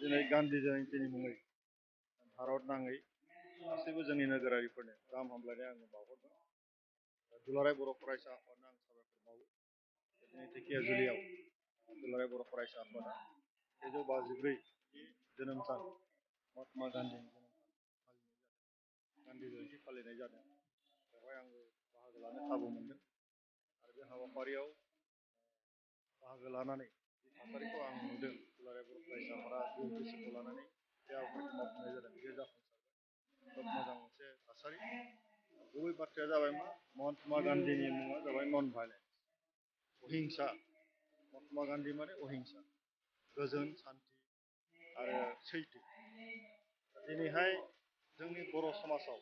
दिनै गान्धी जयन्तीनि मुङै भारत नाङै गासैबो जोंनि नोगोरारिफोरनो गाहाम हामलायनाय आङो बावहरदों। दुलाराय बर' फरायसा आफादनो आं साबायखर बावो। दिनै धेकियाजुलियाव दुलाराय बर' फरायसा आफादा 153 जोनोम सान महात्मा गान्धीनि जोनोम सान गान्धी जयन्ती फालिनाय जादों। बेवहाय आंबो बाहागो लानो खाबु मोनदों आरो बे हाबाफारियाव बाहागो लानानै जि थासारिखौ आं नुदों दुलाराय बर' फरायसा आफादा गोसोखौ लानानै बे हाबाफारिखौ मावफुंनाय जादों। बेयो जाफुंसारबाय। खोब मोजां मोनसे थासारि। गुबै बाथ्राया जाबाय मा महात्मा गान्धीनि मुङा जाबाय नन भायलेन्स, अहिंसा। महात्मा गान्धी माने अहिंसा, गोजोन, सान्थि आरो सैथो। दिनैहाय जोंनि बर' समाजाव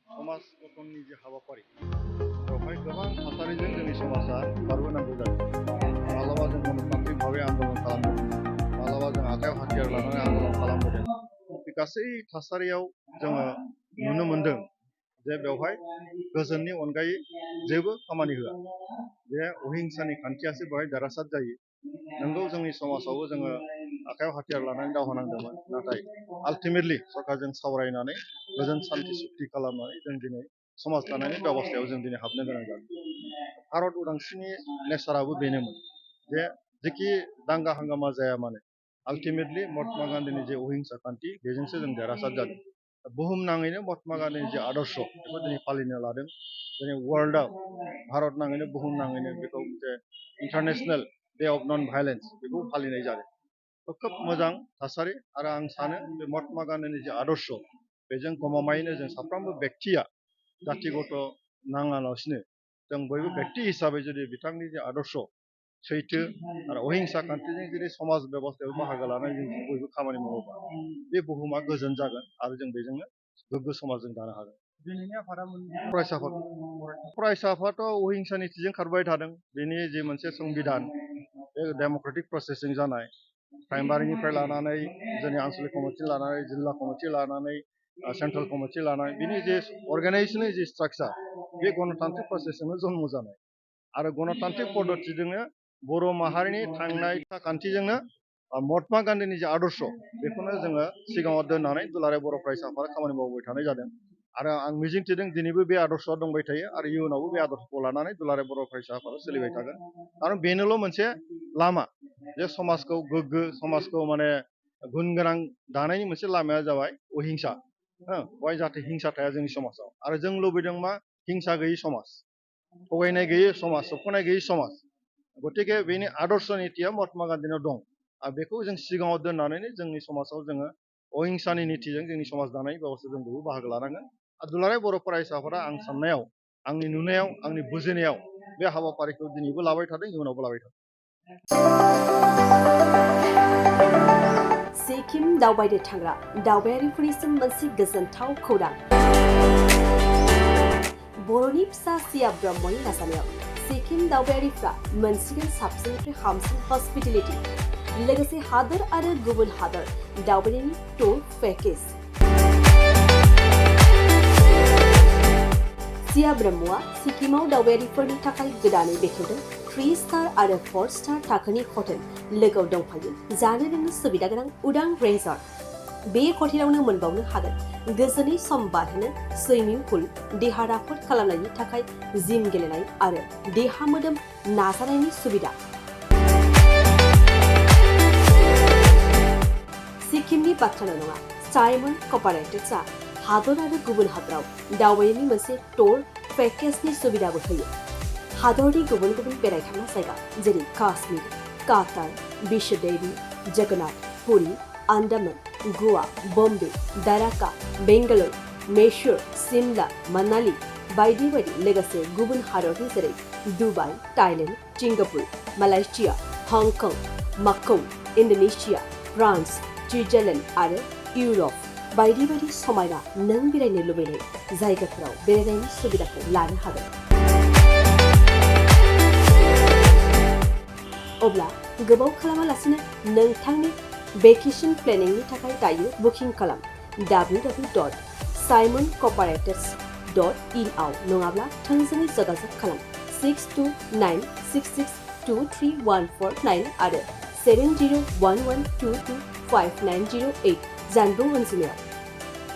समाज गठननि जे हाबाफारि बेवहाय गोबां थासारिजों जोंनि समाजा बारबोनांगौ जादों। माब्लाबा जों गणतान्त्रिक भाबै आन्दलन खालामदों, माब्लाबा जों आखायाव हाथियार लानानै आन्दलन खालामबोदों। बे गासै थासारियाव जोङो नुनो मोनदों जे बेवहाय गोजोननि अनगायै जेबो खामानि होआ। बे अहिंसानि खान्थियासो बेवहाय देरहासार जायो। नोंगौ जोंनि समाजावबो जोङो आखायाव हाथियार लानानै दावहा नांदोंमोन, नाथाय आल्टिमेटलि सरकारजों सावरायनानै गोजोन सान्थि सुक्ति खालामनानै जों दिनै समाज दानायनि बेबस्थायाव जों दिनै हाबनो गोनां जादों। भारत उदांस्रिनि नेचाराबो बेनोमोन जे जेखि दांगा हांगामा जाया मानो आल्टिमेटलि महात्मा गान्धीनि जे अहिंसा खान्थि बेजोंसो जों देरहासार जादों। बुहुम नाङैनो महात्मा गान्धीनि जे आदर्श बेखौ दिनै फालिनो लादों। दिनै वर्ल्डआव भारत नाङैनो बुहुम नाङैनो बेखौ मोनसे international day of non violence बेखौ फालिनाय जादों। खोब मोजां थासारि आरो आं सानो बे महात्मा गान्धीनि जे आदर्श बेजों गमामायैनो जों साफ्रोमबो बेक्तिया जाथि गथ' नाङालासिनो जों बयबो बेक्ति हिसाबै जुदि बिथांनि जे आदर्श सैथो आरो अहिंसा खान्थिजों जुदि समाज बेबस्थायाव बाहागो लानानै जों बयबो खामानि मावोबा बे बुहुमा गोजोन जागोन आरो जों बेजोंनो गोग्गो समाज जों दानो हागोन। दिनैनि आफादा फरायसा आफादाथ' अहिंसा नीतिजों खारबाय थादों। बेनि जे मोनसे संबिधान बे डेम'क्रेटिक प्रसेसजों जानाय प्राइमारिनिफ्राय लानानै जोंनि आनसलिक कमिटि लानानै जिल्ला कमिटि लानानै सेन्ट्रेल कमिटि लानाय बिनि जे अर्गानाइजेसननि जे स्ट्राक्चार बे गणतान्त्रिक प्रसेसजोंनो जन्म जानाय आरो गणतान्त्रिक पद्धतिजोंनो बर' माहारिनि थांनाय खान्थिजोंनो महात्मा गान्धीनि जे आदर्श बेखौनो जोङो सिगाङाव दोननानै दुलाराय बर' फरायसा आफादा खामानि मावबाय थानाय जादों। आरो आं मिजिंथिदों दिनैबो बे आदर्शआ दंबाय थायो आरो इयुनावबो बे आदर्शखौ लानानै दुलाराय बर' फरायसा आफादा सोलिबाय थागोन। आरो बेनोल' मोनसे लामा जे समाजखौ गोग्गो समाजखौ माने गुन गोनां दानायनि मोनसे लामाया जाबाय अहिंसा। बेवहाय जाहाथे हिंसा थाया जोंनि समाजाव आरो जों लुबैदों मा हिंसा गैयै समाज, थगायनाय गैयै समाज, सोबख'नाय गैयै समाज। गतिके बेनि आदर्श नीतिया महात्मा गान्धीनाव दं आरो बेखौ जों सिगाङाव दोननानैनो जोंनि समाजाव जोङो अहिंसानि नीतिजों जोंनि समाज दानाय बेबस्था जों बयबो बाहागो लानांगोन। आरो दुलाराय बर' फरायसा आफादा आं साननायाव, आंनि नुनायाव, आंनि बुजिनायाव बे हाबाफारिखौ दिनैबो लाबाय थादों, इयुनावबो लाबाय थादों। सिक्किम दावबायनो थांग्रा दावबायारिफोरनिसिम मोनसे गोजोनथाव खौरां। बर'नि फिसा सिया ब्रह्मनि नाजानायाव सिक्किम दावबायारिफ्रा मोनसिगोन साबसिननिफ्राय हामसिन हस्पिटेलिटी, लोगोसे हादोर आरो गुबुन हादोर दावबायनायनि टुर पेकेज। सिया ब्रह्मआ सिक्किमाव दावबायारिफोरनि थाखाय गोदानै बेखेवदों 3 स्टार आरो 4 स्टार थाखोनि हटेल लोगोआव दंफायो जानो लोंनो सुबिदा गोनां उदां रेजर्ट। बे हटेलावनो मोनबावनो हागोन गोजोनै सम बारहोनो सुइमिं पुल, देहा राफोद खालामनायनि थाखाय जिम गेलेनाय आरो देहा मोदोम नाजानायनि सुबिदा। सिक्किमनि बाथ्राल' नङा, साइमन कपारेटिव्सआ हादर आरो गुबुन हादराव दावबायनायनि मोनसे टुर पेकेजनि सुबिदाबो होयो। हादरनि गुबुन गुबुन बेरायथावना जायगा जेरै काश्मीर, कातार, विश्वदेवी, जगन्नाथ, पुरी, आन्दामान, गोवा, बम्बे, दाराका, बेंगालुरु, मैसूर, सिमला, मनाली बायदि बायदि, लोगोसे गुबुन हादरनि जेरै Dubai, Thailand, Singapore, Malaysia, Hong Kong, Macau, Indonesia, France, Switzerland आरो इउरप बायदि बायदि समायना नों बेरायनो लुबैनाय जायगाफोराव बेरायनायनि सुबिदाखौ लानो हागोन। अब्ला गोबाव खालामालासिनो नोंथांनि भेकेशन प्लेनिंनि थाखाय दायो बुकिं खालाम www.simoncooperates.in आव नङाब्ला थोंजोङै जगाजग खालाम 6296623149 आरो 701122 5908 जानबुं अनजिमायाव